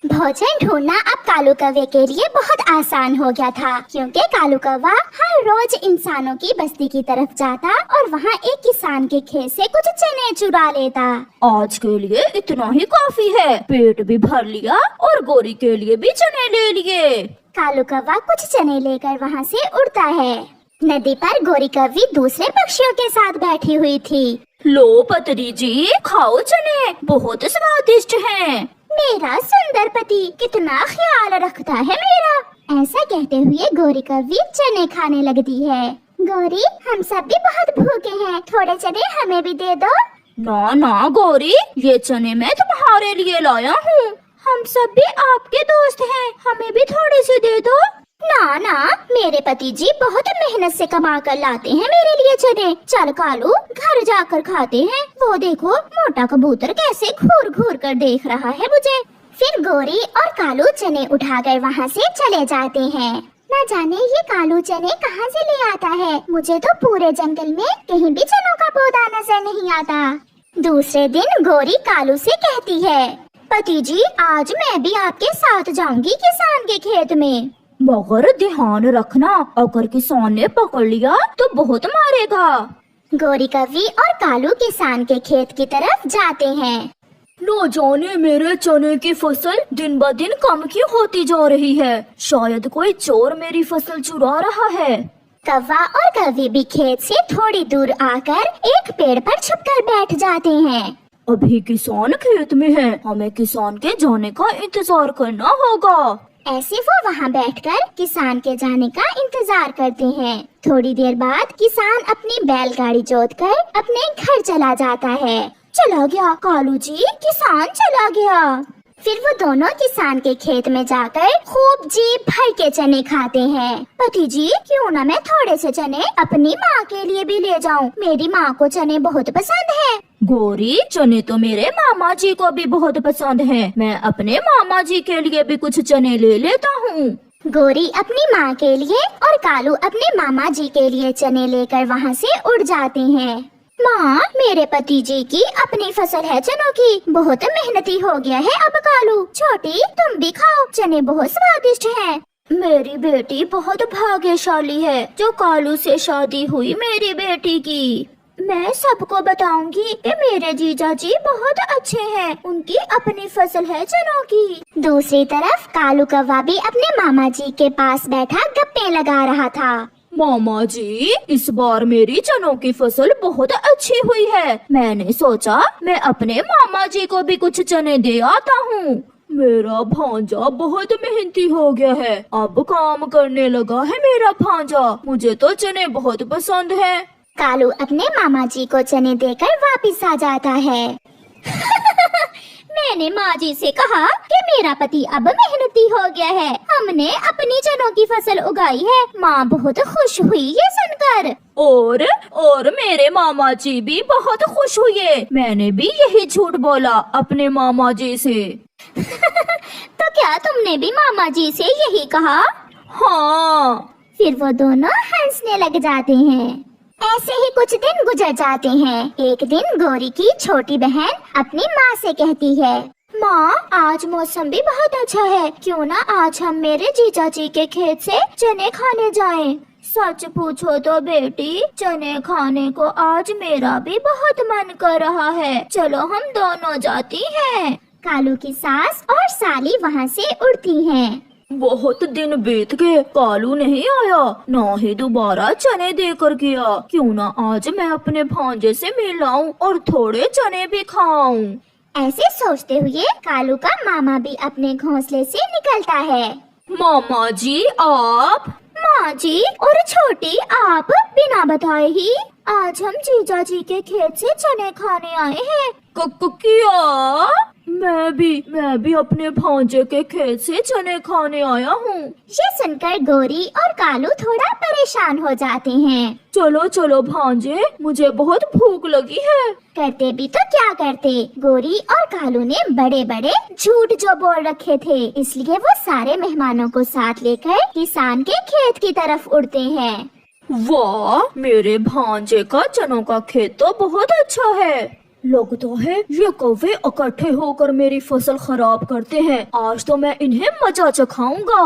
भोजन ढूंढना अब कालू कौवे के लिए बहुत आसान हो गया था, क्योंकि कालू कौवा हर रोज इंसानों की बस्ती की तरफ जाता और वहाँ एक किसान के खेत से कुछ चने चुरा लेता। आज के लिए इतना ही काफी है, पेट भी भर लिया और गोरी के लिए भी चने ले लिए। कालू कौवा कुछ चने लेकर वहाँ से उड़ता है। नदी पर गोरी कौवी दूसरे पक्षियों के साथ बैठी हुई थी। लो पतरी जी, खाओ चने, बहुत स्वादिष्ट हैं। मेरा सुंदर पति कितना ख्याल रखता है मेरा। ऐसा कहते हुए गोरी कौवी चने खाने लगती है। गोरी, हम सब भी बहुत भूखे हैं, थोड़े चने हमें भी दे दो। ना ना गोरी, ये चने मैं तुम्हारे लिए लाया हूँ। हम सब भी आपके दोस्त हैं, हमें भी थोड़े से दे दो। ना ना, मेरे पति जी बहुत मेहनत से कमा कर लाते हैं मेरे लिए चने। चल कालू, घर जाकर खाते हैं। वो देखो, मोटा कबूतर कैसे घूर घूर कर देख रहा है मुझे। फिर गोरी और कालू चने उठाकर वहाँ से चले जाते हैं। न जाने ये कालू चने कहाँ से ले आता है। मुझे तो पूरे जंगल में कहीं भी चनों का पौधा नजर नहीं आता। दूसरे दिन गोरी कालू से कहती है, पति जी, आज मैं भी आपके साथ जाऊंगी किसान के खेत में। मगर ध्यान रखना, अगर किसान ने पकड़ लिया तो बहुत मारेगा। गोरी कौवी और कालू किसान के खेत की तरफ जाते हैं। न जाने मेरे चने की फसल दिन ब दिन कम क्यों होती जा रही है। शायद कोई चोर मेरी फसल चुरा रहा है। कौवा और कौवी भी खेत से थोड़ी दूर आकर एक पेड़ पर छुपकर बैठ जाते हैं। अभी किसान खेत में है, हमें किसान के जाने का इंतजार करना होगा। ऐसे वो वहाँ बैठकर किसान के जाने का इंतजार करते हैं। थोड़ी देर बाद किसान अपनी बैलगाड़ी जोतकर अपने घर चला जाता है। चला गया कालू जी, किसान चला गया। फिर वो दोनों किसान के खेत में जाकर खूब जी भर के चने खाते हैं। पति जी, क्यों ना मैं थोड़े से चने अपनी माँ के लिए भी ले जाऊं। मेरी माँ को चने बहुत पसंद है। गोरी, चने तो मेरे मामा जी को भी बहुत पसंद है। मैं अपने मामा जी के लिए भी कुछ चने ले लेता हूँ। गोरी अपनी माँ के लिए और कालू अपने मामा जी के लिए चने लेकर वहाँ से उड़ जाते हैं। माँ, मेरे पति जी की अपनी फसल है चनों की, बहुत मेहनती हो गया है अब कालू। छोटी, तुम भी खाओ, चने बहुत स्वादिष्ट हैं। मेरी बेटी बहुत भाग्यशाली है जो कालू से शादी हुई मेरी बेटी की। मैं सबको बताऊंगी कि मेरे जीजा जी बहुत अच्छे हैं, उनकी अपनी फसल है चनों की। दूसरी तरफ कालू कौवा भी अपने मामा जी के पास बैठा गप्पे लगा रहा था। मामा जी, इस बार मेरी चनों की फसल बहुत अच्छी हुई है। मैंने सोचा मैं अपने मामा जी को भी कुछ चने दे आता हूँ। मेरा भांजा बहुत मेहनती हो गया है, अब काम करने लगा है मेरा भांजा। मुझे तो चने बहुत पसंद है। कालू अपने मामा जी को चने देकर वापस आ जाता है। मैंने माँ जी से कहा कि मेरा पति अब मेहनती हो गया है, हमने अपनी चनों की फसल उगाई है। माँ बहुत खुश हुई ये सुनकर। और मेरे मामा जी भी बहुत खुश हुए। मैंने भी यही झूठ बोला अपने मामा जी से। तो क्या तुमने भी मामा जी से यही कहा? हाँ। फिर वो दोनों हंसने लग जाते हैं। ऐसे ही कुछ दिन गुजर जाते हैं। एक दिन गोरी की छोटी बहन अपनी माँ से कहती है, माँ, आज मौसम भी बहुत अच्छा है, क्यों ना आज हम मेरे जीजा जी के खेत से चने खाने जाएं। सच पूछो तो बेटी, चने खाने को आज मेरा भी बहुत मन कर रहा है। चलो हम दोनों जाती हैं। कालू की सास और साली वहाँ से उड़ती हैं। बहुत दिन बीत गए, कालू नहीं आया, ना ही दोबारा चने देकर गया। क्यों ना आज मैं अपने भांजे से मिल आऊं और थोड़े चने भी खाऊं। ऐसे सोचते हुए कालू का मामा भी अपने घोंसले से निकलता है। मामा जी आप? माँ जी और छोटी, आप बिना बताए ही आज हम जीजा जी के खेत से चने खाने आए हैं। क्या? मैं भी अपने भांजे के खेत से चने खाने आया हूँ। ये सुनकर गोरी और कालू थोड़ा परेशान हो जाते हैं। चलो चलो भांजे, मुझे बहुत भूख लगी है। करते भी तो क्या करते, गोरी और कालू ने बड़े बड़े झूठ जो बोल रखे थे, इसलिए वो सारे मेहमानों को साथ लेकर किसान के खेत की तरफ उड़ते हैं। वाह, मेरे भांजे का चनों का खेत तो बहुत अच्छा है। लगता है ये कौवे इकट्ठे होकर मेरी फसल खराब करते हैं। आज तो मैं इन्हें मजा चखाऊंगा।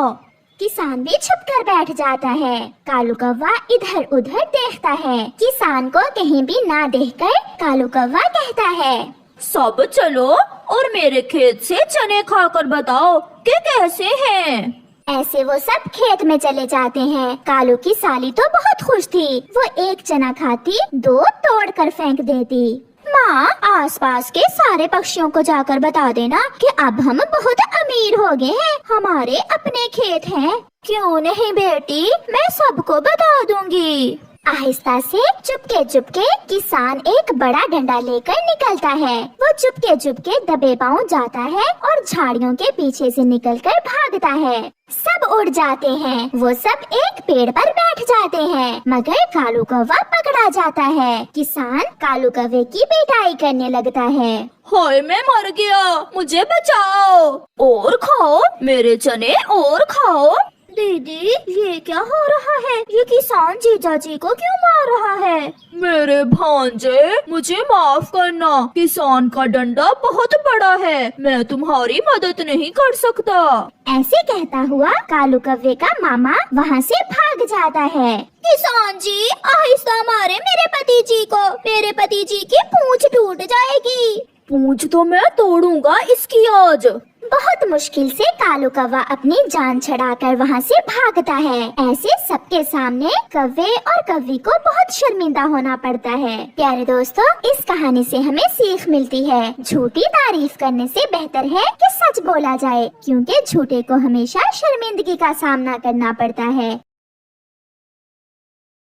किसान भी छुप कर बैठ जाता है। कालू कौवा इधर उधर देखता है। किसान को कहीं भी ना देखकर कालू कौवा कहता है, सब चलो और मेरे खेत से चने खाकर बताओ कि कैसे हैं। ऐसे वो सब खेत में चले जाते हैं। कालू की साली तो बहुत खुश थी। वो एक चना खाती, दो तोड़ कर फेंक देती। माँ, आसपास के सारे पक्षियों को जाकर बता देना कि अब हम बहुत अमीर हो गए हैं, हमारे अपने खेत हैं। क्यों नहीं बेटी, मैं सबको बता दूंगी। आहिस्ता से चुपके चुपके किसान एक बड़ा डंडा लेकर निकलता है। वो चुपके चुपके दबे पांव जाता है और झाड़ियों के पीछे से निकलकर भागता है। सब उड़ जाते हैं। वो सब एक पेड़ पर बैठ जाते हैं, मगर कालू कौवा पकड़ा जाता है। किसान कालू कौवे की पिटाई करने लगता है। हाय, मैं मर गया, मुझे बचाओ। और खाओ मेरे चने, और खाओ। दीदी, ये क्या हो रहा है? ये किसान जीजा जी को क्यों मार रहा है? मेरे भांजे, मुझे माफ करना। किसान का डंडा बहुत बड़ा है, मैं तुम्हारी मदद नहीं कर सकता। ऐसे कहता हुआ कालू कौवे का मामा वहाँ से भाग जाता है। किसान जी, आहिस्ता मारे मेरे पति जी को, मेरे पति जी की पूंछ टूट जाएगी। पूंछ तो मैं तोड़ूंगा इसकी आज। बहुत मुश्किल से कालू कौवा अपनी जान छड़ाकर वहाँ से भागता है। ऐसे सबके सामने कौवे और कौवी को बहुत शर्मिंदा होना पड़ता है। प्यारे दोस्तों, इस कहानी से हमें सीख मिलती है, झूठी तारीफ करने से बेहतर है कि सच बोला जाए, क्योंकि झूठे को हमेशा शर्मिंदगी का सामना करना पड़ता है।